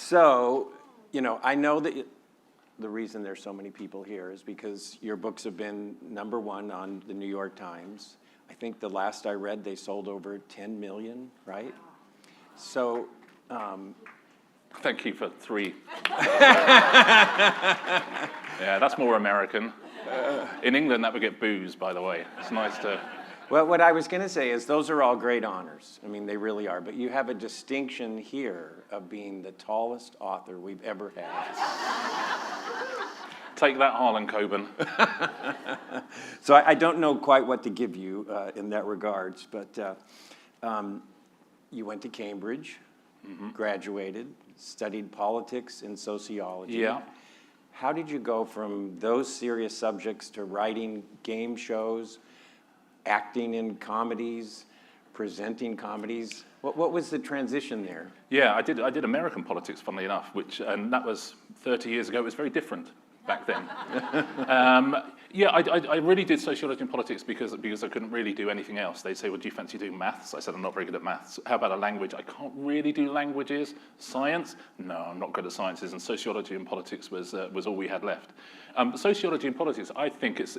So, I know that the reason there's so many people here is because your books have been #1 on the New York Times. I think the last I read, they sold over 10 million, right? So, thank you for 3. Yeah, that's more American. In England, that would get booze, by the way. It's nice to... Well, what I was going to say is those are all great honors. I mean, they really are. But you have a distinction here of being the tallest author we've ever had. Take that, Harlan Coben. So I don't know quite what to give you in that regards. But you went to Cambridge, graduated, studied politics and sociology. Yeah. How did you go from those serious subjects to writing game shows, acting in comedies, presenting comedies? What was the transition there? Yeah, I did American politics, funnily enough, and that was 30 years ago. It was very different back then. Yeah, I really did sociology and politics because I couldn't really do anything else. They'd say, well, do you fancy doing maths? I said, I'm not very good at maths. How about a language? I can't really do languages. Science? No, I'm not good at sciences. And sociology and politics was all we had left. Sociology and politics, I think it's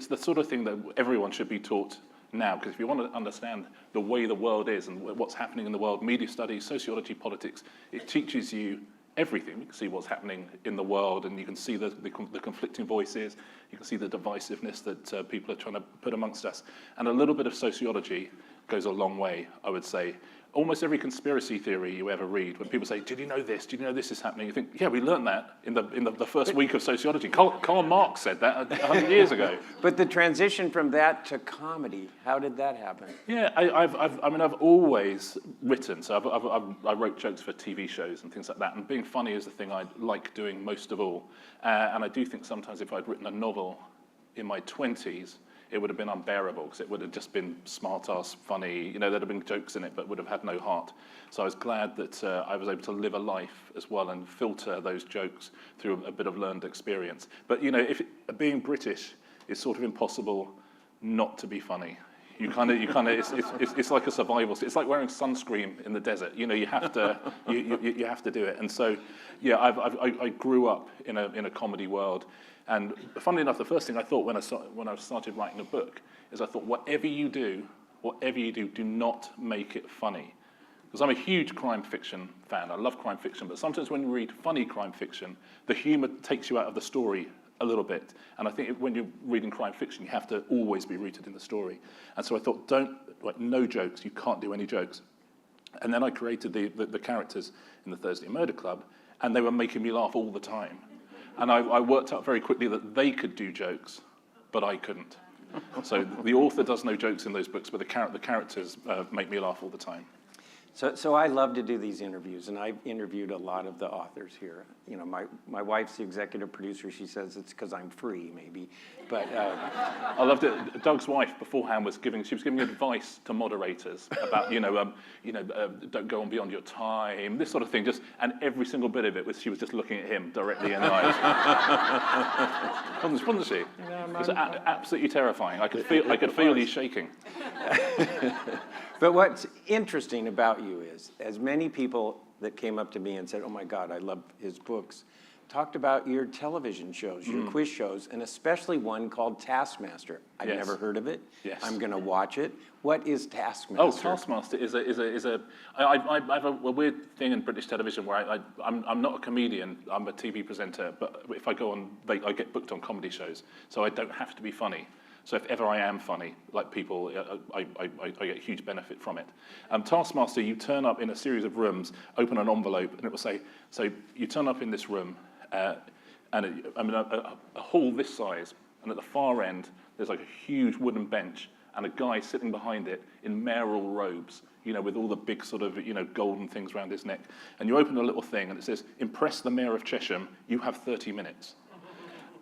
the sort of thing that everyone should be taught now, because if you want to understand the way the world is and what's happening in the world, media studies, sociology, politics, it teaches you everything. You can see what's happening in the world, and you can see the conflicting voices. You can see the divisiveness that people are trying to put amongst us. And a little bit of sociology goes a long way, I would say. Almost every conspiracy theory you ever read, when people say, did you know this? Did you know this is happening? You think, yeah, we learned that in the first week of sociology. Karl Marx said that 100 years ago. But the transition from that to comedy, how did that happen? Yeah, I've always written. So I wrote jokes for TV shows and things like that. And being funny is the thing I like doing most of all. And I do think sometimes if I'd written a novel in my 20s, it would have been unbearable because it would have just been smart-ass funny. There'd have been jokes in it, but would have had no heart. So I was glad that I was able to live a life as well and filter those jokes through a bit of learned experience. But, being British, it's sort of impossible not to be funny. It's like a survival. It's like wearing sunscreen in the desert. You have to, you have to do it. And so, yeah, I grew up in a comedy world. And funnily enough, the first thing I thought when I started writing a book is I thought, whatever you do, do not make it funny. Because I'm a huge crime fiction fan. I love crime fiction, but sometimes when you read funny crime fiction, the humor takes you out of the story a little bit. And I think when you're reading crime fiction, you have to always be rooted in the story. And so I thought, no jokes. You can't do any jokes. And then I created the characters in the Thursday Murder Club, and they were making me laugh all the time. And I worked out very quickly that they could do jokes, but I couldn't. So the author does no jokes in those books, but the characters make me laugh all the time. So I love to do these interviews, and I've interviewed a lot of the authors here. My wife's the executive producer. She says it's because I'm free, maybe. But I loved it. Doug's wife beforehand was giving advice to moderators about don't go on beyond your time, this sort of thing. And every single bit of it she was just looking at him directly in the eyes. Wasn't she? It was absolutely terrifying. I could feel you shaking. But what's interesting about you is, as many people that came up to me and said, oh my God, I love his books, talked about your television shows, your quiz shows, and especially one called Taskmaster. I've never heard of it. Yes. I'm going to watch it. What is Taskmaster? Oh, Taskmaster I have a weird thing in British television where I'm not a comedian, I'm a TV presenter, but if I go on, I get booked on comedy shows, so I don't have to be funny. So if ever I am funny, like people, I get huge benefit from it. Taskmaster, you turn up in a series of rooms, open an envelope, and it will say, so you turn up in this room, and a hall this size, and at the far end, there's like a huge wooden bench, and a guy sitting behind it in mayoral robes, with all the big sort of, golden things around his neck. And you open a little thing, and it says, impress the Mayor of Chesham, you have 30 minutes.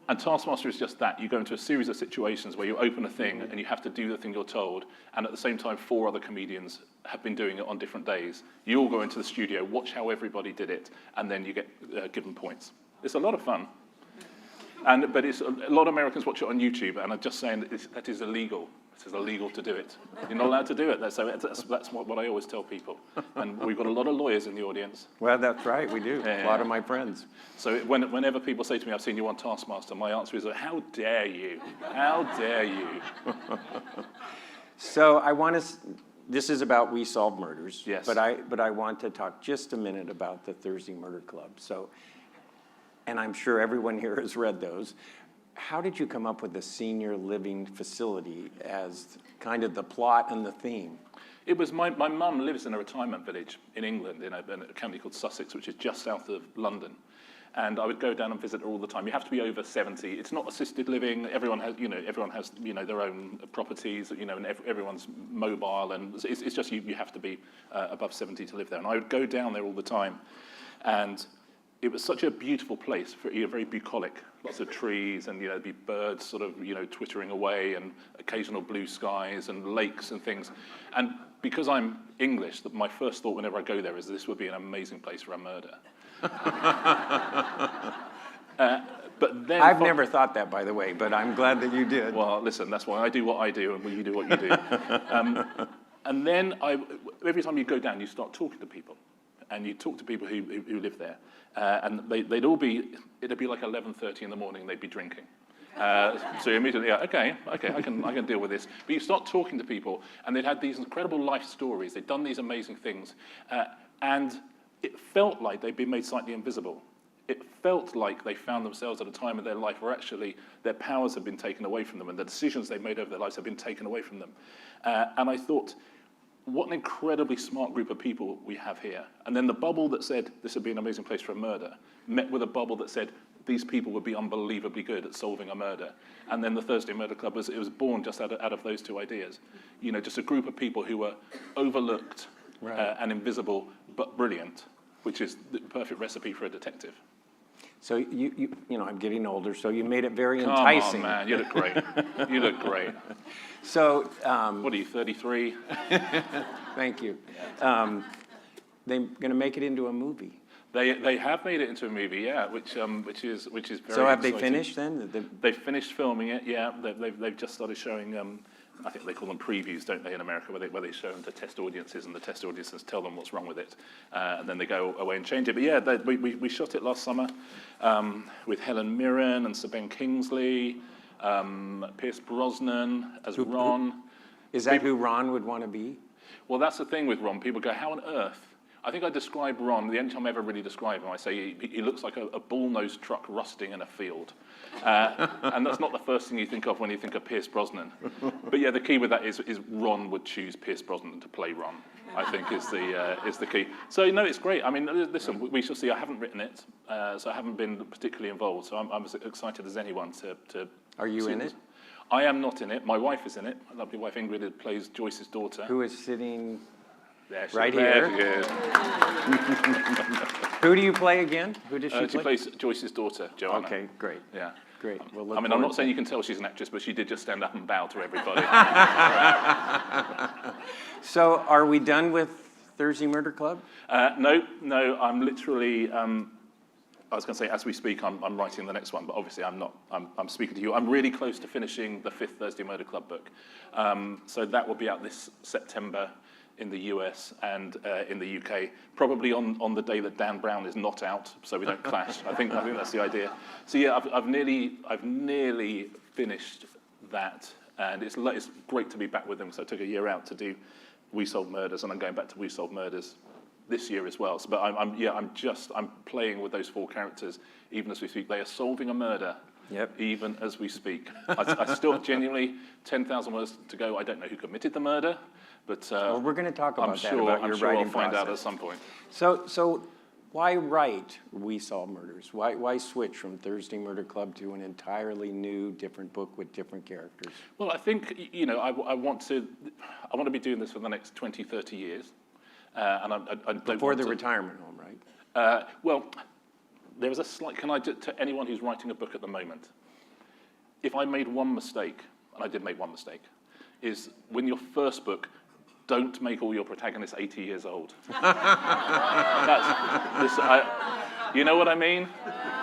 And Taskmaster is just that. You go into a series of situations where you open a thing and you have to do the thing you're told, and at the same time 4 other comedians have been doing it on different days. You all go into the studio, watch how everybody did it, and then you get given points. It's a lot of fun. But a lot of Americans watch it on YouTube, and I'm just saying that is illegal. It is illegal to do it. You're not allowed to do it. That's what I always tell people. And we've got a lot of lawyers in the audience. Well, that's right, we do. Yeah. A lot of my friends. So whenever people say to me, I've seen you on Taskmaster, my answer is, how dare you? How dare you? So this is about We Solve Murders. Yes. But I want to talk just a minute about the Thursday Murder Club. So, and I'm sure everyone here has read those. How did you come up with the senior living facility as kind of the plot and the theme? It was my mum lives in a retirement village in England, in a county called Sussex, which is just south of London. And I would go down and visit her all the time. You have to be over 70. It's not assisted living. Everyone has their own properties, and everyone's mobile. And it's just you have to be above 70 to live there. And I would go down there all the time. And it was such a beautiful place, very bucolic, lots of trees, and there'd be birds sort of twittering away, and occasional blue skies and lakes and things. And because I'm English, my first thought whenever I go there is this would be an amazing place for a murder. But then I've never thought that, by the way, but I'm glad that you did. Well, listen, that's why I do what I do, and you do what you do. And then every time you go down, you start talking to people. And you talk to people who live there, and it'd be like 11:30 in the morning. They'd be drinking, so you immediately, okay, I can deal with this. But you start talking to people, and they'd had these incredible life stories. They'd done these amazing things, and it felt like they'd been made slightly invisible. It felt like they found themselves at a time of their life where actually their powers had been taken away from them, and the decisions they made over their lives had been taken away from them. And I thought, what an incredibly smart group of people we have here. And then the bubble that said this would be an amazing place for a murder met with a bubble that said these people would be unbelievably good at solving a murder. And then the Thursday Murder Club was born just out of those two ideas. Just a group of people who were overlooked, right, and invisible, but brilliant, which is the perfect recipe for a detective. So I'm getting older, so you made it very Come enticing. on, man, you look great. You look great. So, what are you, 33? Thank you. They're going to make it into a movie. They have made it into a movie, yeah, which is very. So have exciting. they finished then? They've finished filming it, yeah. They've just started showing. I think they call them previews, don't they, in America, where they show them to test audiences, and the test audiences tell them what's wrong with it, and then they go away and change it. But yeah, we shot it last summer with Helen Mirren and Sir Ben Kingsley, Pierce Brosnan as Ron. Is that who Ron would want to be? Well, that's the thing with Ron. People go, how on earth? I think I describe Ron, the only time I ever really describe him, I say he looks like a bull-nosed truck rusting in a field. And that's not the first thing you think of when you think of Pierce Brosnan. But yeah, the key with that is Ron would choose Pierce Brosnan to play Ron, I think is the key. So, no, it's great. I mean, listen, we shall see. I haven't written it, so I haven't been particularly involved. So I'm as excited as anyone to Are you in it? I am not in it. My wife is in it. My lovely wife Ingrid, who plays Joyce's daughter. Who is sitting there right here? Who do you play again? Who does she play? She plays Joyce's daughter, Joanna. Okay, great. Yeah. Great. We'll I'm not saying you can tell she's an actress, but she did just stand up and bow to everybody. So are we done with Thursday Murder Club? No, I'm literally, I was going to say, as we speak, I'm writing the next one, but obviously I'm not. I'm speaking to you. I'm really close to finishing the 5th Thursday Murder Club book. So that will be out this September in the US and in the UK, probably on the day that Dan Brown is not out, so we don't clash. I think that's the idea. So yeah, I've nearly finished that, and it's great to be back with them. So I took a year out to do We Solve Murders, and I'm going back to We Solve Murders this year as well. So, but I'm playing with those 4 characters even as we speak. They are solving a murder. Yep. Even as we speak. I still genuinely 10,000 words to go. I don't know who committed the murder. But well, we're going to talk about that, about your I'm sure writing I'll find process. out at some point. So why write We Solve Murders? Why switch from Thursday Murder Club to an entirely new, different book with different characters? Well, I think, I want to be doing this for the next 20, 30 years. And I don't Before the retirement home, right? Well, there is a slight, to anyone who's writing a book at the moment, if I made one mistake, and I did make one mistake, is when your first book, don't make all your protagonists 80 years old. You know what I mean?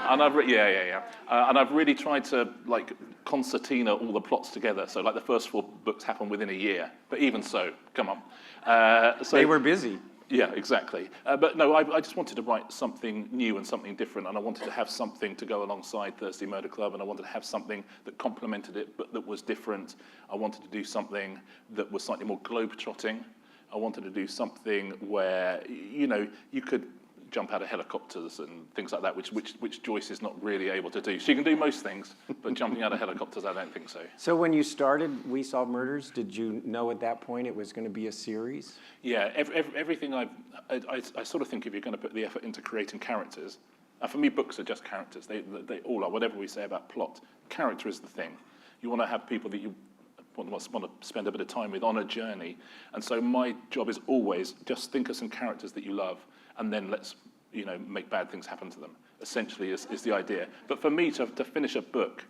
And and I've really tried to like concertina all the plots together. So like the first 4 books happen within a year. But even so, come on. So They were busy. yeah, exactly. But no, I just wanted to write something new and something different, and I wanted to have something to go alongside Thursday Murder Club, and I wanted to have something that complemented it, but that was different. I wanted to do something that was slightly more globe-trotting. I wanted to do something where, you know, you could jump out of helicopters and things like that, which Joyce is not really able to do. She can do most things, but jumping out of helicopters, I don't think so. So when you started We Solve Murders, did you know at that point it was going to be a series? Yeah, everything I sort of think if you're going to put the effort into creating characters, and for me, books are just characters. They all are. Whatever we say about plot, character is the thing. You want to have people that you want to spend a bit of time with on a journey. And so my job is always just think of some characters that you love, and then let's, you know, make bad things happen to them, essentially is the idea. But for me to finish a book,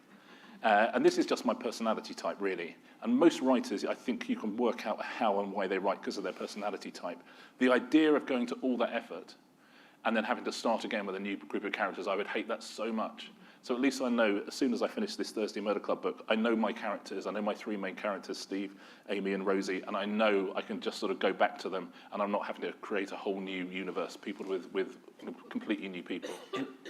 and this is just my personality type, really, and most writers, I think you can work out how and why they write because of their personality type. The idea of going to all that effort and then having to start again with a new group of characters, I would hate that so much. So at least I know, as soon as I finish this Thursday Murder Club book, I know my characters, I know my 3 main characters, Steve, Amy, and Rosie, and I know I can just sort of go back to them, and I'm not having to create a whole new universe, people with completely new people.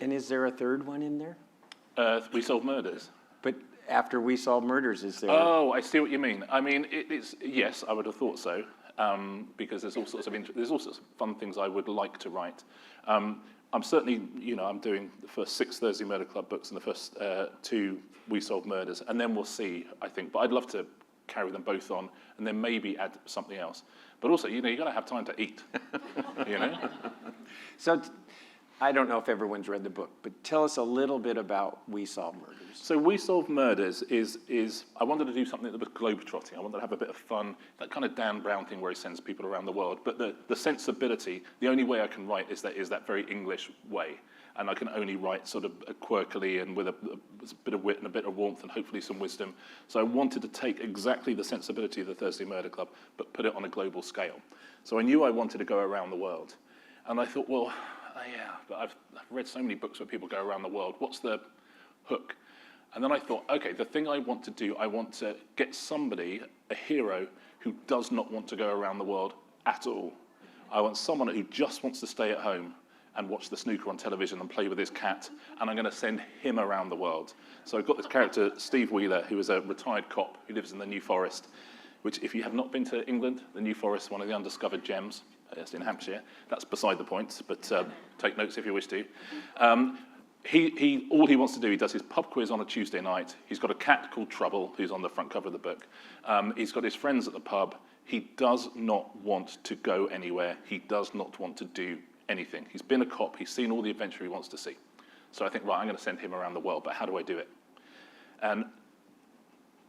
And is there a third one in there? We Solve Murders. But after We Solve Murders, is there? Oh, I see what you mean. I mean, it's yes, I would have thought so, because there's all sorts of fun things I would like to write. I'm certainly, you know, I'm doing the first 6 Thursday Murder Club books and the first 2 We Solve Murders, and then we'll see, I think. But I'd love to carry them both on and then maybe add something else. But also, you know, you've got to have time to eat, you know? So I don't know if everyone's read the book, but tell us a little bit about We Solve Murders. So We Solve Murders is I wanted to do something that was globe-trotting. I wanted to have a bit of fun, that kind of Dan Brown thing where he sends people around the world. But the sensibility, the only way I can write is that very English way. And I can only write sort of quirkily and with a bit of wit and a bit of warmth and hopefully some wisdom. So I wanted to take exactly the sensibility of the Thursday Murder Club, but put it on a global scale. So I knew I wanted to go around the world. And I thought, well, yeah, but I've read so many books where people go around the world. What's the hook? And then I thought, okay, the thing I want to do, I want to get somebody, a hero, who does not want to go around the world at all. I want someone who just wants to stay at home and watch the snooker on television and play with his cat, and I'm going to send him around the world. So I've got this character, Steve Wheeler, who is a retired cop who lives in the New Forest, which, if you have not been to England, the New Forest, one of the undiscovered gems. It's in Hampshire. That's beside the point, but take notes if you wish to. All he wants to do, he does his pub quiz on a Tuesday night. He's got a cat called Trouble, who's on the front cover of the book. He's got his friends at the pub. He does not want to go anywhere. He does not want to do anything. He's been a cop. He's seen all the adventure he wants to see. So I think, right, I'm going to send him around the world, but how do I do it? And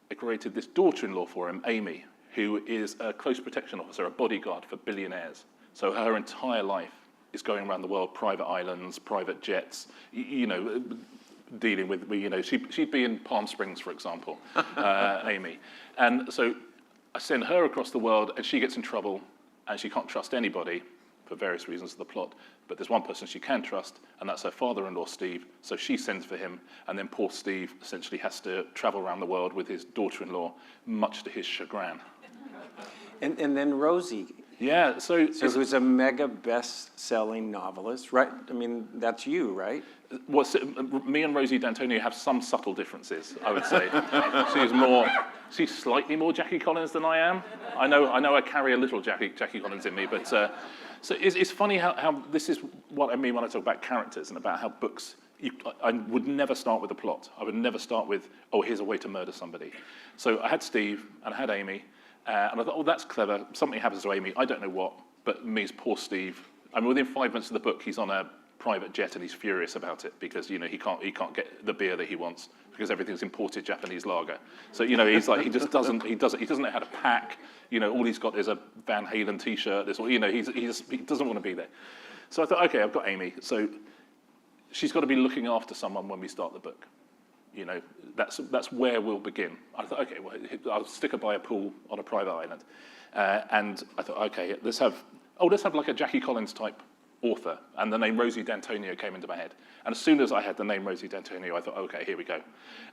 I created this daughter-in-law for him, Amy, who is a close protection officer, a bodyguard for billionaires. So her entire life is going around the world, private islands, private jets, you know, dealing with, you know, she'd be in Palm Springs, for example, Amy. And so I send her across the world, and she gets in trouble, and she can't trust anybody for various reasons of the plot. But there's one person she can trust, and that's her father-in-law, Steve. So she sends for him, and then poor Steve essentially has to travel around the world with his daughter-in-law, much to his chagrin. And then Rosie. Yeah, so who's a mega best-selling novelist, right? I mean, that's you, right? Well, me and Rosie D'Antonio have some subtle differences, I would say. She's slightly more Jackie Collins than I am. I know I carry a little Jackie Collins in me, but so it's funny how this is what I mean when I talk about characters and about how books. I would never start with a plot. I would never start with, oh, here's a way to murder somebody. So I had Steve and I had Amy. And I thought, oh, that's clever. Something happens to Amy. I don't know what, but means poor Steve. I mean, within 5 minutes of the book, he's on a private jet and he's furious about it because, you know, he can't get the beer that he wants because everything's imported Japanese lager. So, you know, he's like, he doesn't know how to pack. You know, all he's got is a Van Halen T-shirt. You know, he doesn't want to be there. So I thought, okay, I've got Amy. So she's got to be looking after someone when we start the book. You know, that's where we'll begin. I thought, okay, well, I'll stick her by a pool on a private island. And I thought, okay, let's have like a Jackie Collins type author, and the name Rosie D'Antonio came into my head. And as soon as I had the name Rosie D'Antonio, I thought, okay, here we go.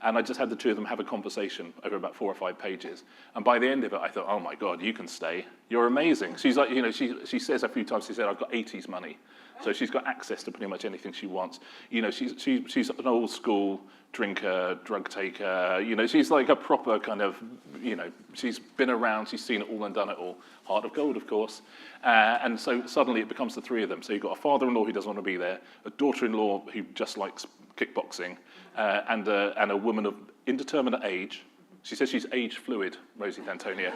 And I just had the two of them have a conversation over about 4 or 5 pages. And by the end of it, I thought, oh my God, you can stay. You're amazing. She's like, you know, she says a few times, she said, I've got 80s money. So she's got access to pretty much anything she wants. You know, she's an old school drinker, drug taker. You know, she's like a proper kind of, you know, she's been around, she's seen it all and done it all. Heart of gold, of course. And so suddenly it becomes the three of them. So you've got a father-in-law who doesn't want to be there, a daughter-in-law who just likes kickboxing, and a woman of indeterminate age. She says she's age fluid, Rosie D'Antonio.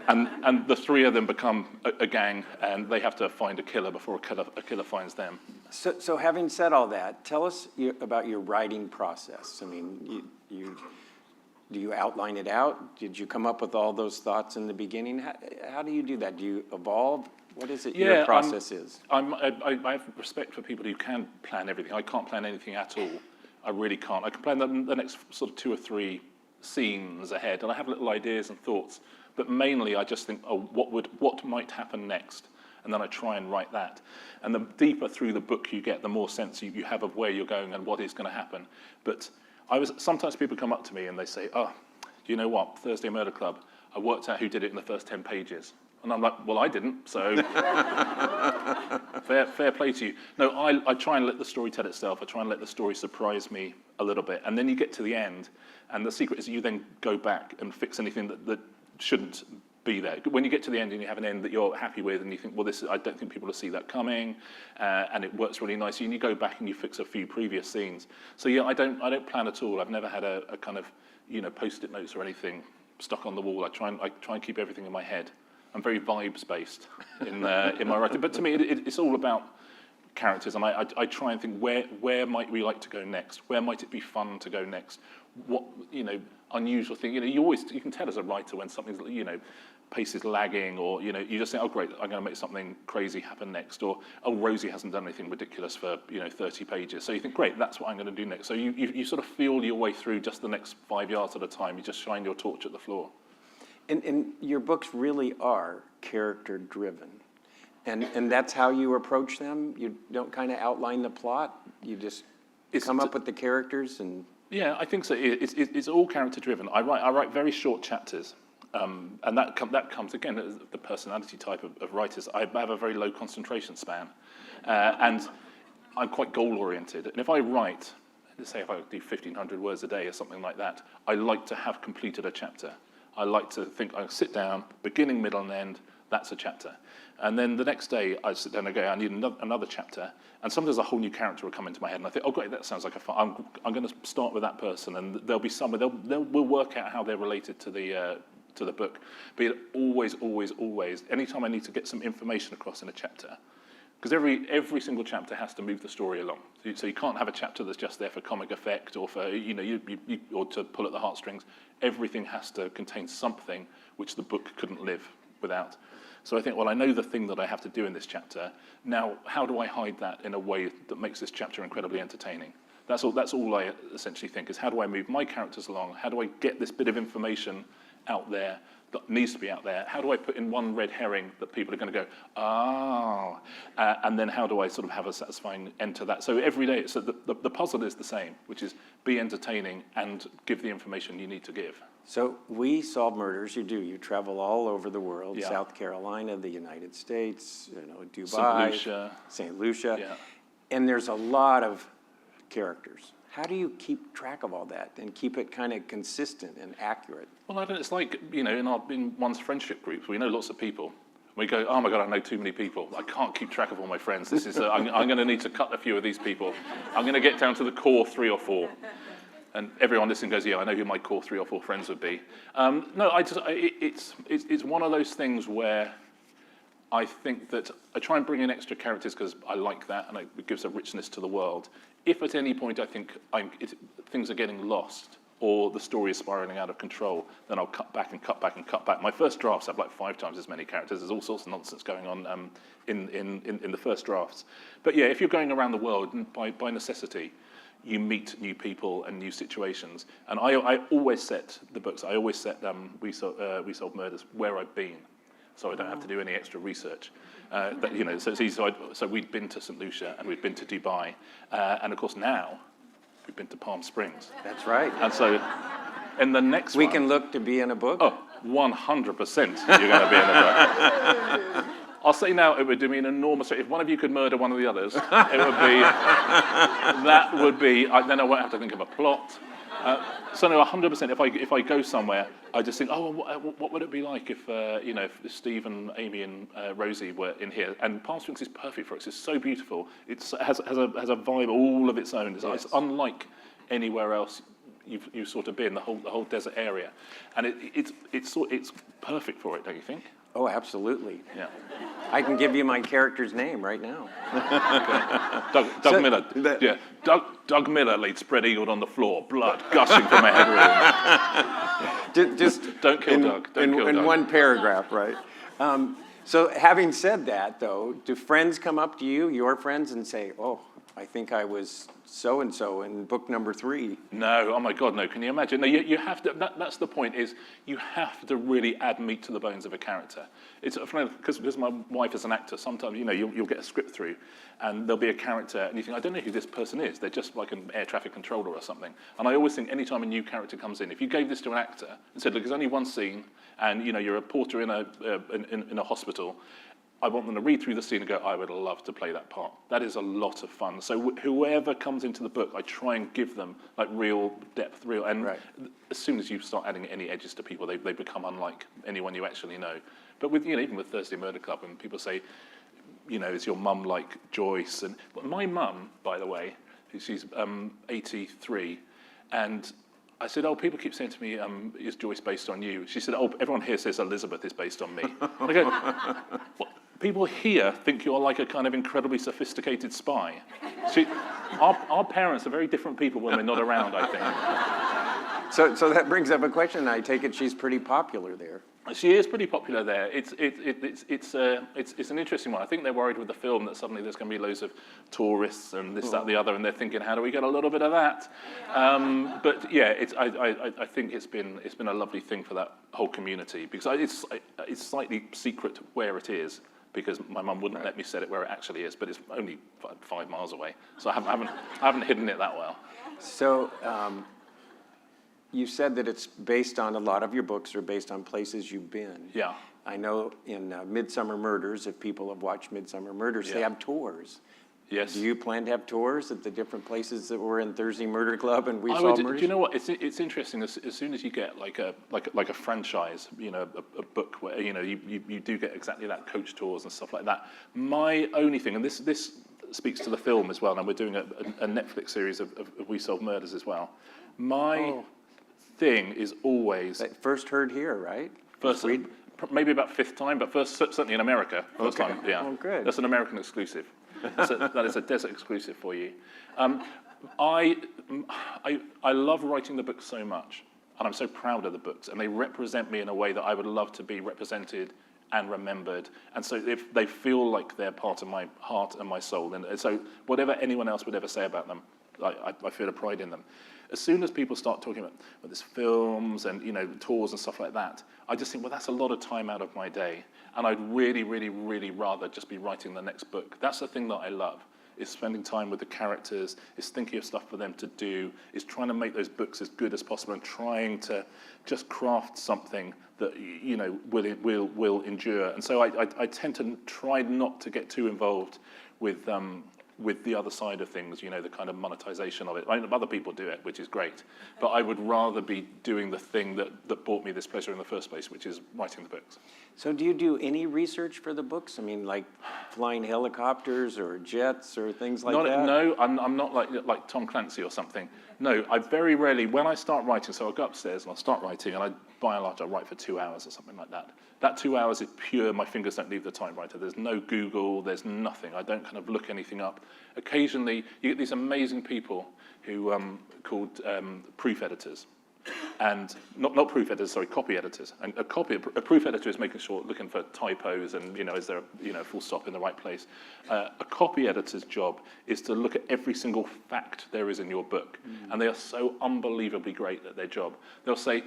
And the three of them become a gang, and they have to find a killer before a killer finds them. So having said all that, tell us about your writing process. I mean, do you outline it out? Did you come up with all those thoughts in the beginning? How do you do that? Do you evolve? What is it your process is? I have respect for people who can plan everything. I can't plan anything at all. I really can't. I can plan the next sort of 2 or 3 scenes ahead, and I have little ideas and thoughts. But mainly, I just think, oh, what might happen next? And then I try and write that. And the deeper through the book you get, the more sense you have of where you're going and what is going to happen. But sometimes people come up to me and they say, oh, you know what, Thursday Murder Club, I worked out who did it in the first 10 pages. And I'm like, well, I didn't, so fair play to you. No, I try and let the story tell itself. I try and let the story surprise me a little bit. And then you get to the end, and the secret is you then go back and fix anything that shouldn't be there. When you get to the end and you have an end that you're happy with, and you think, well, I don't think people will see that coming, and it works really nicely, and you go back and you fix a few previous scenes. So yeah, I don't plan at all. I've never had a kind of, you know, post-it notes or anything stuck on the wall. I try and keep everything in my head. I'm very vibes based in my writing, but to me it's all about characters, and I try and think where might we like to go next? Where might it be fun to go next? What, you know, unusual thing? You know, you can tell as a writer when something's, you know, pace is lagging, or, you know, you just think, oh great, I'm going to make something crazy happen next, or oh, Rosie hasn't done anything ridiculous for, you know, 30 pages. So you think, great, that's what I'm going to do next. So you sort of feel your way through just the next 5 yards at a time. You just shine your torch at the floor. And your books really are character driven. And that's how you approach them? You don't kind of outline the plot? You just come up with the characters and... Yeah, I think so. It's all character driven. I write very short chapters, and that comes again as the personality type of writers. I have a very low concentration span, and I'm quite goal oriented. And if I write, let's say if I do 1,500 words a day or something like that, I like to have completed a chapter. I like to think I sit down, beginning, middle, and end. That's a chapter. And then the next day, I sit down and go, I need another chapter. And sometimes a whole new character will come into my head, and I think, oh, great, that sounds like a fun. I'm going to start with that person, and there'll be we'll work out how they're related to the book. But it always, anytime I need to get some information across in a chapter, because every single chapter has to move the story along. So you can't have a chapter that's just there for comic effect or for, you know, or to pull at the heartstrings. Everything has to contain something which the book couldn't live without. So I think, well, I know the thing that I have to do in this chapter. Now, how do I hide that in a way that makes this chapter incredibly entertaining? That's all I essentially think, is how do I move my characters along? How do I get this bit of information out there that needs to be out there? How do I put in one red herring that people are going to go, oh, and then how do I sort of have a satisfying end to that? So every day, so the puzzle is the same, which is be entertaining and give the information you need to give. So we solve murders. You do. You travel all over the world, Yeah. South Carolina, the United States, you know, Dubai, St. Lucia. Yeah. Yeah. And there's a lot of characters. How do you keep track of all that and keep it kind of consistent and accurate? Well, I don't. It's like, you know, in one's friendship groups, we know lots of people. We go, oh my God, I know too many people. I can't keep track of all my friends. This is. I'm going to need to cut a few of these people. I'm going to get down to the core 3 or 4. And everyone listening goes, yeah, I know who my core 3 or 4 friends would be. No, it's one of those things where I think that I try and bring in extra characters because I like that, and it gives a richness to the world. If at any point I think things are getting lost or the story is spiraling out of control, then I'll cut back and cut back and cut back. My first drafts have like 5 times as many characters. There's all sorts of nonsense going on in the first drafts. But yeah, if you're going around the world, by necessity, you meet new people and new situations. And I always set the books, I always set We Solve Murders where I've been. so I don't have to do any extra research. So it's easy. So we'd been to St. Lucia and we'd been to Dubai, and of course now we've been to Palm Springs. That's right. And so in the next We one, can look to be in a book? oh, 100% you're going to be in a book. I'll say now, it would do me an enormous. If one of you could murder one of the others, it would be. That would be. Then I won't have to think of a plot. So no, 100%. If I go somewhere, I just think, oh, what would it be like if if Steve and Amy and Rosie were in here? And Palm Springs is perfect for us. It's so beautiful. It has a vibe all of its own. It's unlike anywhere else you've sort of been. The whole desert area, and it's perfect for it, don't you think? Oh, absolutely. Yeah. I can give you my character's name right now. Doug Miller. Yeah. Doug Miller laid spread-eagled on the floor, blood gushing from a head wound. Just Don't kill Doug. in one paragraph, right? So having said that, though, do friends come up to you, your friends, and say, oh, I think I was so-and-so in book number 3? No, oh my God, no. Can you imagine? No, you have to, that's the point, is you have to really add meat to the bones of a character. It's because my wife is an actor, sometimes, you'll get a script through and there'll be a character and you think, I don't know who this person is. They're just like an air traffic controller or something. And I always think anytime a new character comes in, if you gave this to an actor and said, look, there's only one scene and, you're a porter in a hospital, I want them to read through the scene and go, I would love to play that part. That is a lot of fun. So whoever comes into the book, I try and give them like real depth, and right. As soon as you start adding any edges to people, they become unlike anyone you actually know. But with even with Thursday Murder Club, when people say, is your mum like Joyce? And my mum, by the way, she's 83, and I said, oh, people keep saying to me, is Joyce based on you? She said, oh, everyone here says Elizabeth is based on me. And I go, what? People here think you're like a kind of incredibly sophisticated spy. See, our parents are very different people when we're not around, I think. So that brings up a question. I take it she's pretty popular there. She is pretty popular there. It's an interesting one. I think they're worried with the film that suddenly there's going to be loads of tourists and this, that, and the other, and they're thinking, how do we get a little bit of that? But yeah, I think it's been a lovely thing for that whole community, because it's slightly secret where it is, because my mum wouldn't let me set it where it actually is, but it's only 5 miles away, so I haven't hidden it that well. So. You said that it's based on, a lot of your books are based on places you've been. Yeah. I know in Midsummer Murders, if people have watched Midsummer Murders, they have tours. Yes. Do you plan to have tours at the different places that were in Thursday Murder Club and we saw murders? Do you know what? It's interesting. As soon as you get like a franchise, a book where you do get exactly that, coach tours and stuff like that. My only thing, and this speaks to the film as well, and we're doing a Netflix series of We Solve Murders as well. Thing is always first heard here, right? First, maybe about 5th time, but first certainly in America. First time, yeah. Oh, good. That's an American exclusive. That is a desert exclusive for you. I love writing the books so much, and I'm so proud of the books, and they represent me in a way that I would love to be represented and remembered. And so if they feel like they're part of my heart and my soul, and so whatever anyone else would ever say about them, I feel a pride in them. As soon as people start talking about this films and tours and stuff like that, I just think, well, that's a lot of time out of my day, and I'd really, really, really rather just be writing the next book. That's the thing that I love, is spending time with the characters, is thinking of stuff for them to do, is trying to make those books as good as possible, and trying to just craft something that will endure. And so I tend to try not to get too involved with the other side of things, the kind of monetization of it. I mean, other people do it, which is great, but I would rather be doing the thing that brought me this pleasure in the first place, which is writing the books. So do you do any research for the books? I mean, like flying helicopters or jets or things like that? No, I'm not like Tom Clancy or something. No, I very rarely, when I start writing, so I'll go upstairs and I'll start writing, and by and large, I write for 2 hours or something like that. That 2 hours is pure, my fingers don't leave the typewriter. There's no Google, there's nothing. I don't kind of look anything up. Occasionally, you get these amazing people who called proof editors. And not proof editors, sorry, copy editors. And a proof editor is looking for typos and, is there a full stop in the right place. A copy editor's job is to look at every single fact there is in your book. And they are so unbelievably great at their job. They'll say,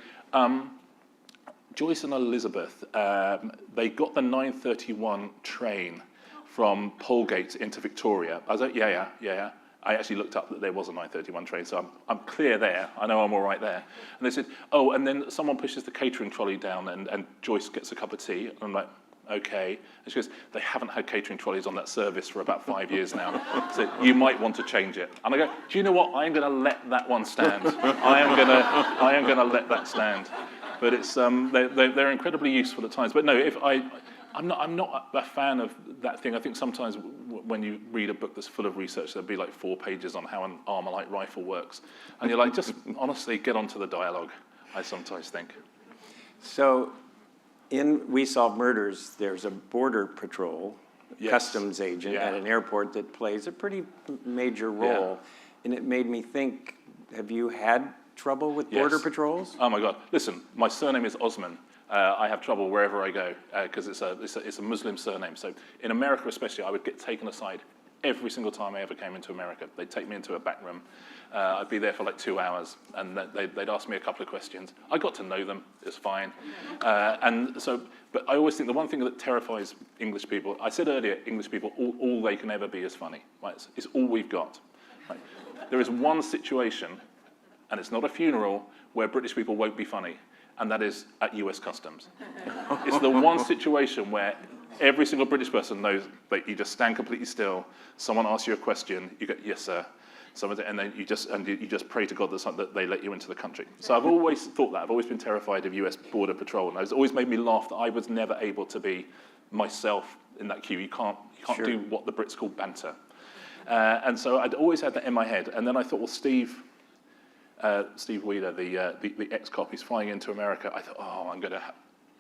Joyce and Elizabeth, they got the 9:31 train from Polegate into Victoria. I was like, yeah. I actually looked up that there was a 9:31 train, so I'm clear there. I know I'm all right there. And they said, oh, and then someone pushes the catering trolley down and Joyce gets a cup of tea. And I'm like, okay. And she goes, they haven't had catering trolleys on that service for about 5 years now, so you might want to change it. And I go, do you know what? I'm going to let that one stand. I am going to let that stand. But it's they're incredibly useful at times. But no, I'm not a fan of that thing. I think sometimes when you read a book that's full of research, there'll be like 4 pages on how an Armalite rifle works, and you're like, just honestly get onto the dialogue. I sometimes think. So, in We Solve Murders, there's a border patrol customs agent at an airport that plays a pretty major role, and it made me think: have you had trouble with border patrols? Oh my God! Listen, my surname is Osman. I have trouble wherever I go because it's a Muslim surname. So in America especially, I would get taken aside every single time I ever came into America. They'd take me into a back room. I'd be there for like 2 hours, and they'd ask me a couple of questions. I got to know them. It's fine. But I always think the one thing that terrifies English people, I said earlier, English people, all they can ever be is funny. Right? It's all we've got. Right? There is one situation, and it's not a funeral, where British people won't be funny. And that is at US Customs. It's the one situation where every single British person knows that you just stand completely still, someone asks you a question, you go, yes, sir. And then you just pray to God that they let you into the country. So I've always thought that. I've always been terrified of US Border Patrol. And it's always made me laugh that I was never able to be myself in that queue. You can't do what the Brits call banter. And so I'd always had that in my head. And then I thought, well, Steve Wheeler, the ex-cop, he's flying into America. I thought,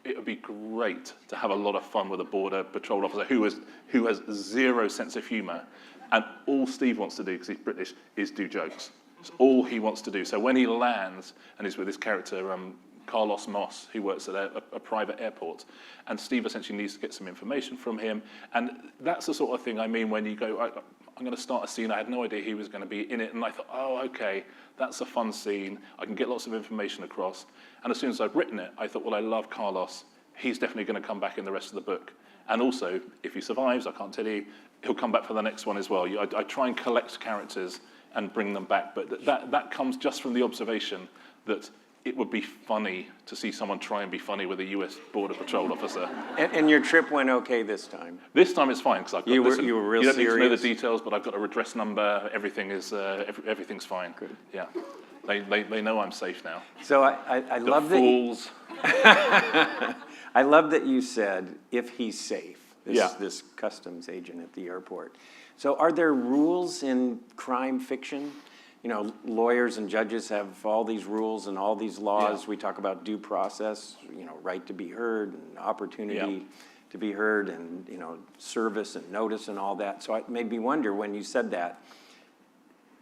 it would be great to have a lot of fun with a border patrol officer who has zero sense of humour, and all Steve wants to do, because he's British, is do jokes. It's all he wants to do. So when he lands, and he's with his character, Carlos Moss, who works at a private airport, and Steve essentially needs to get some information from him, and that's the sort of thing I mean when you go, I'm going to start a scene. I had no idea he was going to be in it, and I thought, oh, okay, that's a fun scene. I can get lots of information across. And as soon as I've written it, I thought, well, I love Carlos. He's definitely going to come back in the rest of the book. And also, if he survives, I can't tell you, he'll come back for the next one as well. I try and collect characters and bring them back, but that comes just from the observation that it would be funny to see someone try and be funny with a US Border Patrol officer. And your trip went okay this time? This time it's fine, because you were real serious. You don't need to know the details, but I've got a redress number. Everything's fine. Good. Yeah. They know I'm safe now. So I love that. Fools. I love that you said, if he's safe, this customs agent at the airport. So are there rules in crime fiction? You know, lawyers and judges have all these rules and all these laws. Yeah. We talk about due process, right to be heard and opportunity to be heard, and, service and notice and all that. So it made me wonder, when you said that,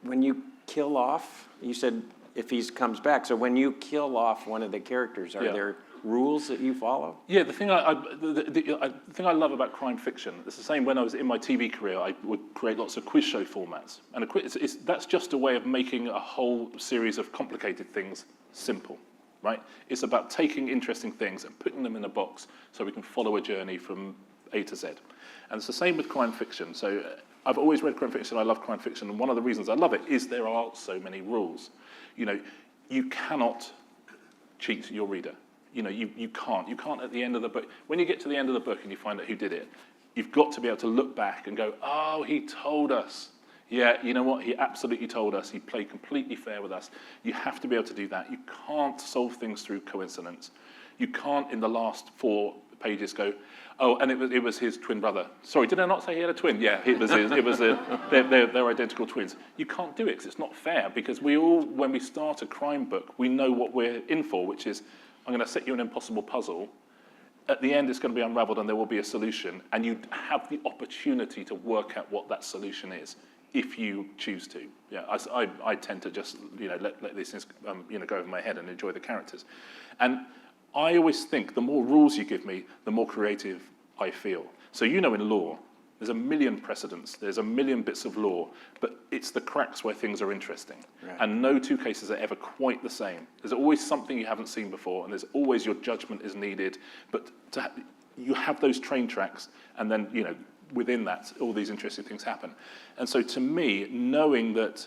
when you kill off, you said if he comes back. So when you kill off one of the characters, are there rules that you follow? Yeah, the thing I love about crime fiction, it's the same when I was in my TV career, I would create lots of quiz show formats. And that's just a way of making a whole series of complicated things simple, right? It's about taking interesting things and putting them in a box so we can follow a journey from A to Z. And it's the same with crime fiction. So I've always read crime fiction, I love crime fiction, and one of the reasons I love it is there are so many rules. You cannot cheat your reader. You can't at the end of the book. When you get to the end of the book and you find out who did it, you've got to be able to look back and go, oh, he told us. Yeah, you know what? He absolutely told us. He played completely fair with us. You have to be able to do that. You can't solve things through coincidence. You can't, in the last 4 pages, go, oh, and it was his twin brother. Sorry, did I not say he had a twin? Yeah, they're identical twins. You can't do it because it's not fair, because we all, when we start a crime book, we know what we're in for, which is, I'm going to set you an impossible puzzle. At the end, it's going to be unraveled and there will be a solution, and you have the opportunity to work out what that solution is if you choose to. Yeah, I tend to just let these things go over my head and enjoy the characters. And I always think the more rules you give me, the more creative I feel. So in law, There's a million precedents. There's a million bits of law, but it's the cracks where things are interesting. Right. And no two cases are ever quite the same. There's always something you haven't seen before, and there's always your judgment is needed. But you have those train tracks, and then, within that, all these interesting things happen. And so to me, knowing that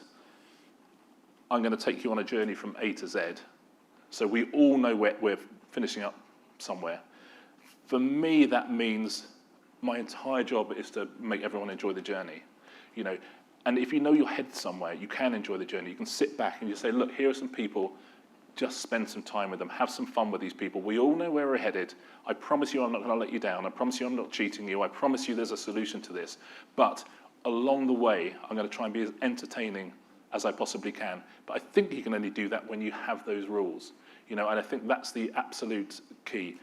I'm going to take you on a journey from A to Z, so we all know we're finishing up somewhere. For me, that means my entire job is to make everyone enjoy the journey, And if you know you're headed somewhere, you can enjoy the journey. You can sit back and you say, look, here are some people. Just spend some time with them. Have some fun with these people. We all know where we're headed. I promise you I'm not going to let you down. I promise you I'm not cheating you. I promise you there's a solution to this. But along the way, I'm going to try and be as entertaining as I possibly can. But I think you can only do that when you have those rules. And I think that's the absolute key.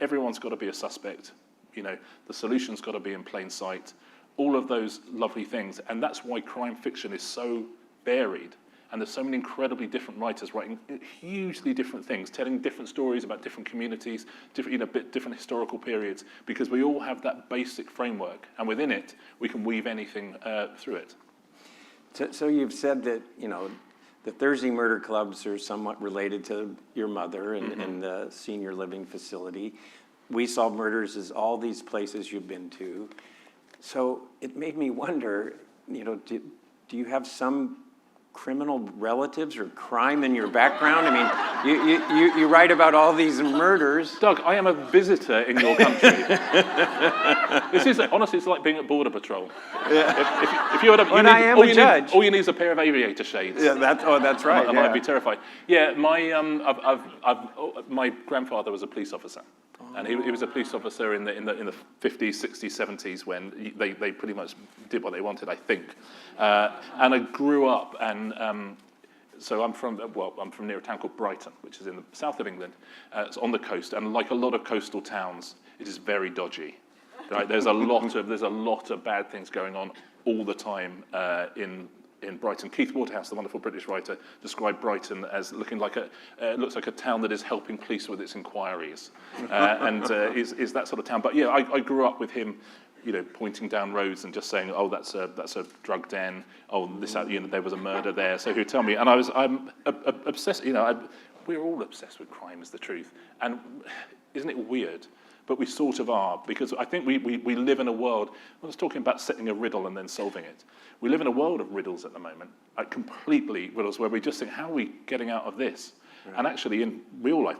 Everyone's got to be a suspect. The solution's got to be in plain sight. All of those lovely things. And that's why crime fiction is so varied. And there's so many incredibly different writers writing hugely different things, telling different stories about different communities, different historical periods, because we all have that basic framework. And within it, we can weave anything through it. So you've said that, the Thursday murder clubs are somewhat related to your mother and the senior living facility. We Solve Murders is all these places you've been to. So it made me wonder, do you have some criminal relatives or crime in your background? I mean, you write about all these murders. Doug, I am a visitor in your country. Honestly, it's like being at Border Patrol. Yeah. If you were and I am a judge. All you need is a pair of aviator shades. Yeah, that's right. And I'd be terrified. Yeah, my grandfather was a police officer. And he was a police officer in the 50s, 60s, 70s when they pretty much did what they wanted, I think. And I grew up, and so I'm from near a town called Brighton, which is in the south of England. It's on the coast, and like a lot of coastal towns, it is very dodgy. Right? There's a lot of bad things going on all the time in Brighton. Keith Waterhouse, the wonderful British writer, described Brighton as looking like looks like a town that is helping police with its inquiries, and is that sort of town. But yeah, I grew up with him, pointing down roads and just saying, oh, that's a drug den. Oh, there was a murder there. So he'd tell me, and I'm obsessed. We're all obsessed with crime, is the truth. And isn't it weird? But we sort of are, because I think we live in a world, I was talking about setting a riddle and then solving it. We live in a world of riddles at the moment, completely riddles, where we just think, how are we getting out of this? Right. And actually, in real life,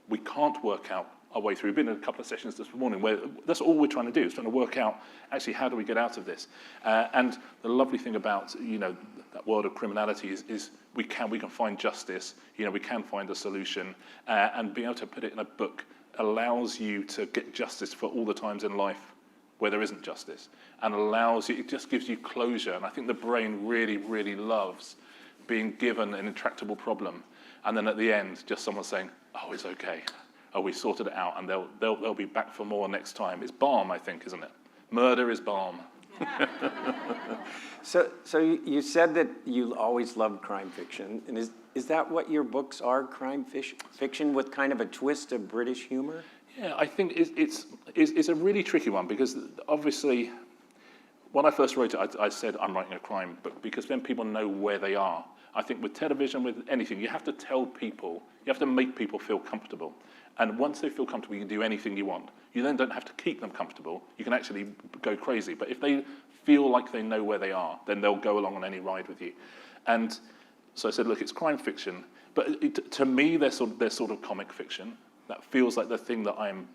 we can't work out our way through. We've been in a couple of sessions this morning where that's all we're trying to do, is trying to work out, actually, how do we get out of this? And the lovely thing about, that world of criminality is we can find justice, we can find a solution, and being able to put it in a book allows you to get justice for all the times in life where there isn't justice, and it just gives you closure. And I think the brain really, really loves being given an intractable problem, and then at the end, just someone saying, oh, it's okay. Oh, we sorted it out, and they'll be back for more next time. It's balm, I think, isn't it? Murder is balm. So you said that you always loved crime fiction, and is that what your books are, crime fiction with kind of a twist of British humor? Yeah, I think it's a really tricky one, because obviously when I first wrote it, I said I'm writing a crime book, because then people know where they are. I think with television, with anything, you have to tell people, you have to make people feel comfortable. And once they feel comfortable, you can do anything you want. You then don't have to keep them comfortable. You can actually go crazy. But if they feel like they know where they are, then they'll go along on any ride with you. And so I said, look, it's crime fiction. But to me, they're sort of comic fiction. That feels like the thing that I'm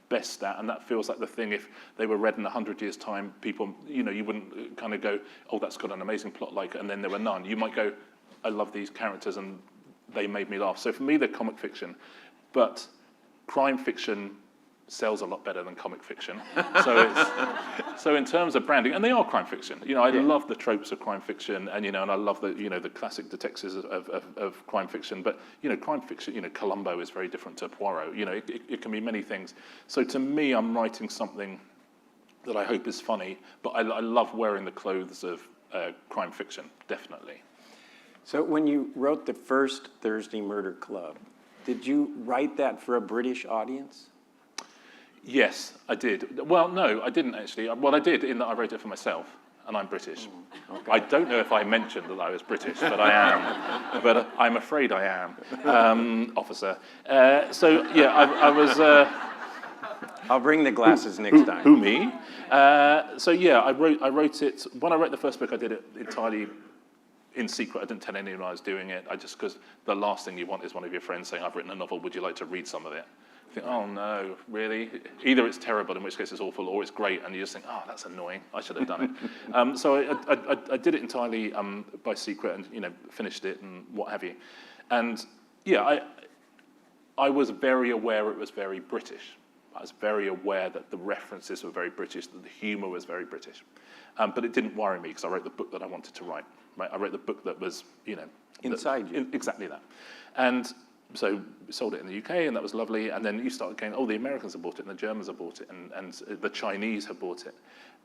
best at, and that feels like the thing, if they were read in 100 years' time, people, you wouldn't kind of go, oh, that's got an amazing plot, and then there were none. You might go, I love these characters, and they made me laugh. So for me, they're comic fiction. But crime fiction sells a lot better than comic fiction. So in terms of branding, and they are crime fiction. I love the tropes of crime fiction, and I love the classic detectives of crime fiction. But crime fiction, Columbo is very different to Poirot. It can be many things. So to me, I'm writing something that I hope is funny, but I love wearing the clothes of crime fiction, definitely. So when you wrote the first Thursday Murder Club, did you write that for a British audience? Yes, I did. Well, no, I didn't actually. Well, I did in that I wrote it for myself, and I'm British. Okay. I don't know if I mentioned that I was British, but I am. But I'm afraid I am, officer. So yeah, I was. I'll bring the glasses next time. Who me? So yeah, I wrote it. When I wrote the first book, I did it entirely in secret. I didn't tell anyone I was doing it. Because the last thing you want is one of your friends saying, "I've written a novel. Would you like to read some of it?" I think, oh no, really? Either it's terrible, in which case it's awful, or it's great, and you just think, oh, that's annoying. I should have done it. So I did it entirely by secret, and finished it and what have you. And yeah, I was very aware it was very British. I was very aware that the references were very British, that the humour was very British. But it didn't worry me because I wrote the book that I wanted to write. Right? I wrote the book that was, Inside you. Exactly that. And so we sold it in the UK, and that was lovely. And then you started going, oh, the Americans have bought it, and the Germans have bought it, and the Chinese have bought it.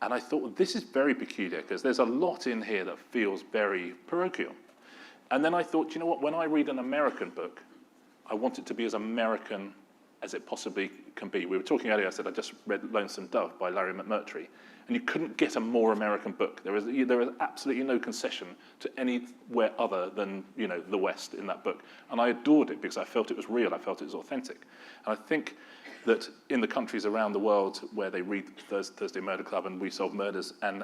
And I thought, well, this is very peculiar because there's a lot in here that feels very parochial. And then I thought, you know what? When I read an American book, I want it to be as American as it possibly can be. We were talking earlier, I said I just read Lonesome Dove by Larry McMurtry, and you couldn't get a more American book. There is absolutely no concession to anywhere other than the West in that book. And I adored it because I felt it was real, I felt it was authentic. And I think that in the countries around the world where they read Thursday Murder Club and We Solve Murders and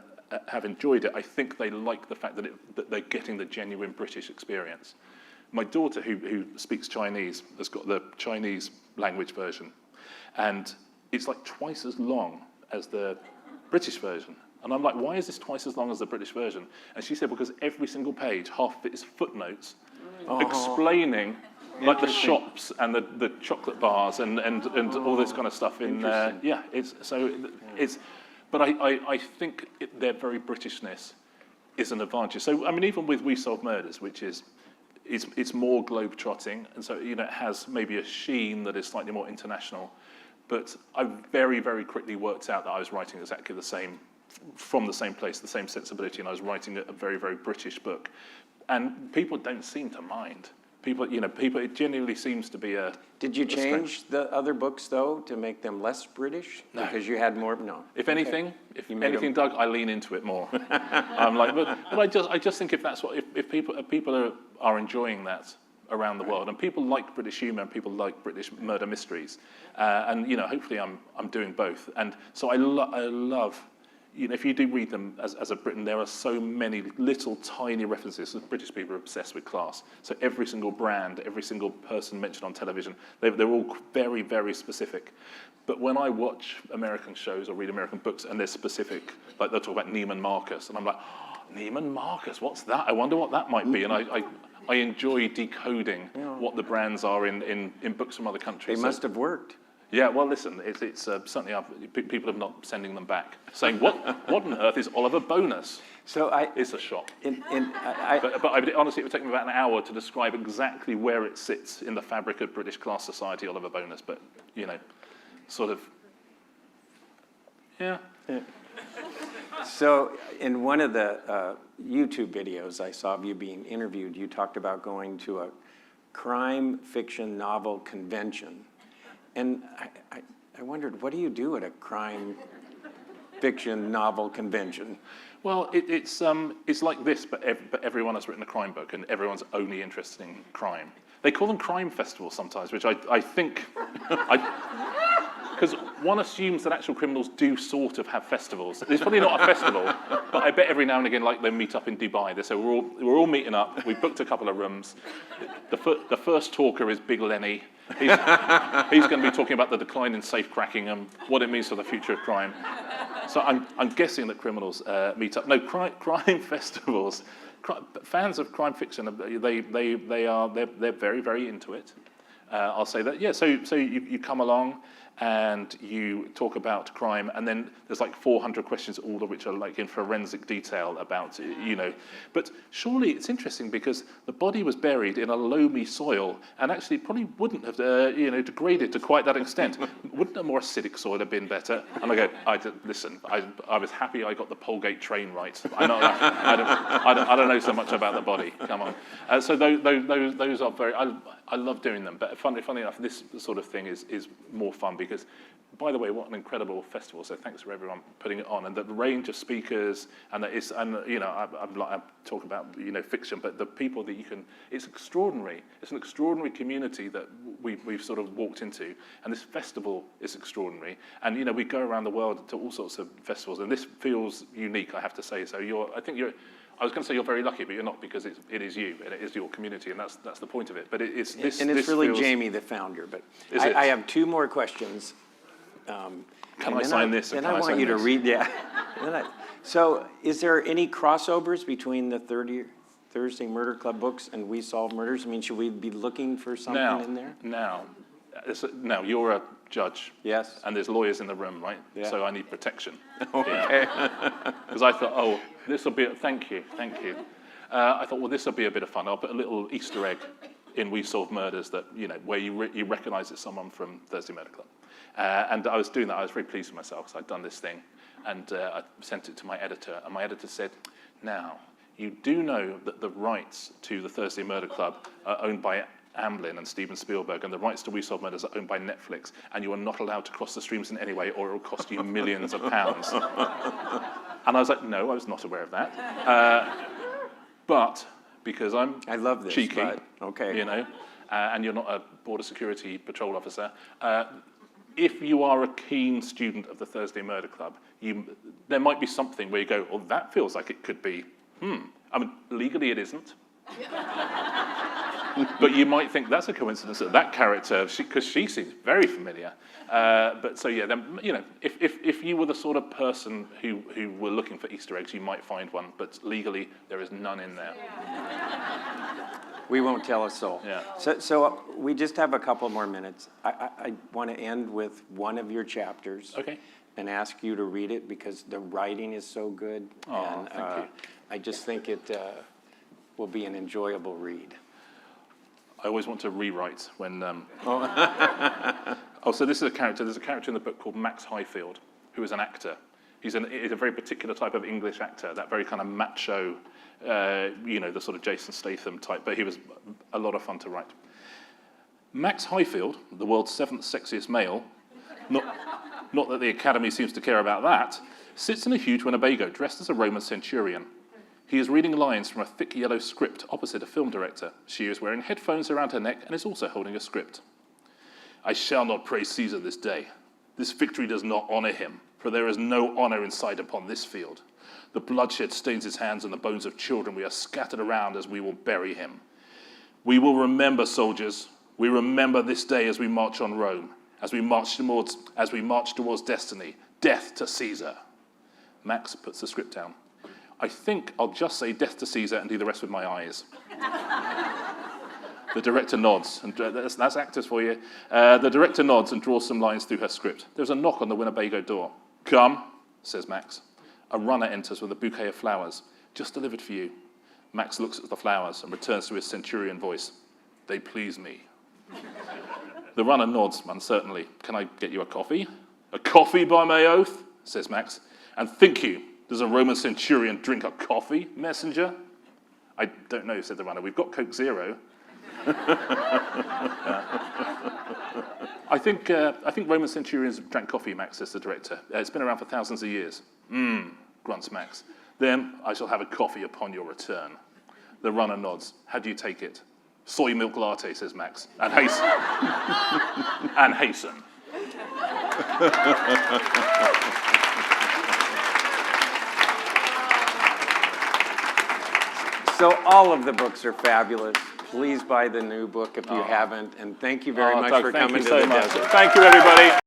have enjoyed it, I think they like the fact that they're getting the genuine British experience. My daughter, who speaks Chinese, has got the Chinese language version, and it's like twice as long as the British version. And I'm like, why is this twice as long as the British version? And she said, because every single page, half of it is footnotes explaining like the shops and the chocolate bars and all this kind of stuff in there. Yeah, but I think their very Britishness is an advantage. So I mean, even with We Solve Murders, which is it's more globe-trotting, and so it has maybe a sheen that is slightly more international. But I very, very quickly worked out that I was writing exactly the same, from the same place, the same sensibility, and I was writing a very, very British book. And people don't seem to mind. People, it genuinely seems to be a. Did you change the other books though to make them less British? No. Because you had more. No. If anything, Doug, I lean into it more. I'm like, but I just think if that's what if people are enjoying that around the world, and people like British humour, and people like British murder mysteries, and hopefully I'm doing both. And so I love. If you do read them as a Briton, there are so many little tiny references. British people are obsessed with class. So every single brand, every single person mentioned on television, they're all very, very specific. But when I watch American shows or read American books and they're specific, like they'll talk about Neiman Marcus, and I'm like, oh, Neiman Marcus, what's that? I wonder what that might be. And I enjoy decoding what the brands are in books from other countries. They must have worked. Yeah, well, listen, it's certainly people have not sending them back, saying, what on earth is Oliver Bonus? So It's a shock. But Honestly, it would take me about an hour to describe exactly where it sits in the fabric of British class society, Oliver Bonus, but, sort of, yeah. So in one of the YouTube videos I saw of you being interviewed, you talked about going to a crime fiction novel convention. And I wondered, what do you do at a crime fiction novel convention? Well, it's like this, but everyone has written a crime book, and everyone's only interested in crime. They call them crime festivals sometimes, which I think, because one assumes that actual criminals do sort of have festivals. It's probably not a festival, but I bet every now and again, like they meet up in Dubai. They say we're all meeting up. We've booked a couple of rooms. The first talker is Big Lenny. He's going to be talking about the decline in safe cracking and what it means for the future of crime. So I'm guessing that criminals meet up. No, crime festivals. Fans of crime fiction, they're very, very into it. I'll say that. Yeah. So you come along and you talk about crime, and then there's like 400 questions, all of which are like in forensic detail about, But surely it's interesting because the body was buried in a loamy soil, and actually probably wouldn't have, degraded to quite that extent. Wouldn't a more acidic soil have been better? And I go, listen, I was happy I got the Polegate train right. I don't know so much about the body. Come on. So those are very. I love doing them, but funny enough, this sort of thing is more fun because because, by the way, what an incredible festival. So thanks for everyone putting it on, and the range of speakers, and that is, and you know, I talk about, you know, fiction, but the people that you can, it's extraordinary. It's an extraordinary community that we've sort of walked into, and this festival is extraordinary. And you know, we go around the world to all sorts of festivals, and this feels unique, I have to say. So I was going to say you're very lucky, but you're not, because it is you, and it is your community, and that's the point of it. But it's this. And it's this really feels, Jamie, the founder. But Is it? I have 2 more questions. Can I sign this? Then I want you to read, yeah. So is there any crossovers between the Thursday Murder Club books and We Solve Murders? I mean, should we be looking for something in there? Now, you're a judge. Yes. And there's lawyers in the room, right? Yeah. So I need protection. Okay. Because I thought, oh, this will be, thank you. I thought, well, this will be a bit of fun. I'll put a little Easter egg in We Solve Murders that, you know, where you recognize it's someone from Thursday Murder Club. And I was doing that. I was very pleased with myself because I'd done this thing. And I sent it to my editor. And my editor said, now, you do know that the rights to the Thursday Murder Club are owned by Amblin and Steven Spielberg, and the rights to We Solve Murders are owned by Netflix, and you are not allowed to cross the streams in any way, or it will cost you millions of pounds. And I was like, no, I was not aware of that. But because I love this, cheeky, okay, you know, and you're not a border security patrol officer, if you are a keen student of the Thursday Murder Club, there might be something where you go, well, that feels like it could be, I mean, legally it isn't. But you might think that's a coincidence that character, because she seems very familiar. But so yeah, then, you know, if you were the sort of person who were looking for Easter eggs, you might find one. But legally, there is none in there. We won't tell a soul. Yeah. So we just have a couple more minutes. I want to end with one of your chapters. Okay. And ask you to read it because the writing is so good. Oh, and thank you. I just think it will be an enjoyable read. I always want to rewrite when. So this is a character. There's a character in the book called Max Highfield, who is an actor. He's a very particular type of English actor, that very kind of macho, you know, the sort of Jason Statham type. But he was a lot of fun to write. Max Highfield, the world's 7th sexiest male, not that the Academy seems to care about that, sits in a huge Winnebago dressed as a Roman centurion. He is reading lines from a thick yellow script opposite a film director. She is wearing headphones around her neck and is also holding a script. I shall not praise Caesar this day. This victory does not honor him, for there is no honor in sight upon this field. The bloodshed stains his hands and the bones of children we are scattered around as we will bury him. We will remember, soldiers. We remember this day as we march on Rome, as we march towards destiny. Death to Caesar. Max puts the script down. I think I'll just say death to Caesar and do the rest with my eyes. The director nods, and that's actors for you. The director nods and draws some lines through her script. There's a knock on the Winnebago door. Come, says Max. A runner enters with a bouquet of flowers. Just delivered for you. Max looks at the flowers and returns to his centurion voice. They please me. The runner nods uncertainly. Can I get you a coffee? A coffee, by my oath, says Max. And think you, does a Roman centurion drink a coffee, messenger? I don't know, said the runner. We've got Coke Zero. I think Roman centurions drank coffee, Max, says the director. It's been around for thousands of years. Grunts Max. Then I shall have a coffee upon your return. The runner nods. How do you take it? Soy milk latte, says Max. And hasten. And hasten. So all of the books are fabulous. Please buy the new book if you haven't. And thank you very much Doug, for coming to the desert. Thank you, everybody.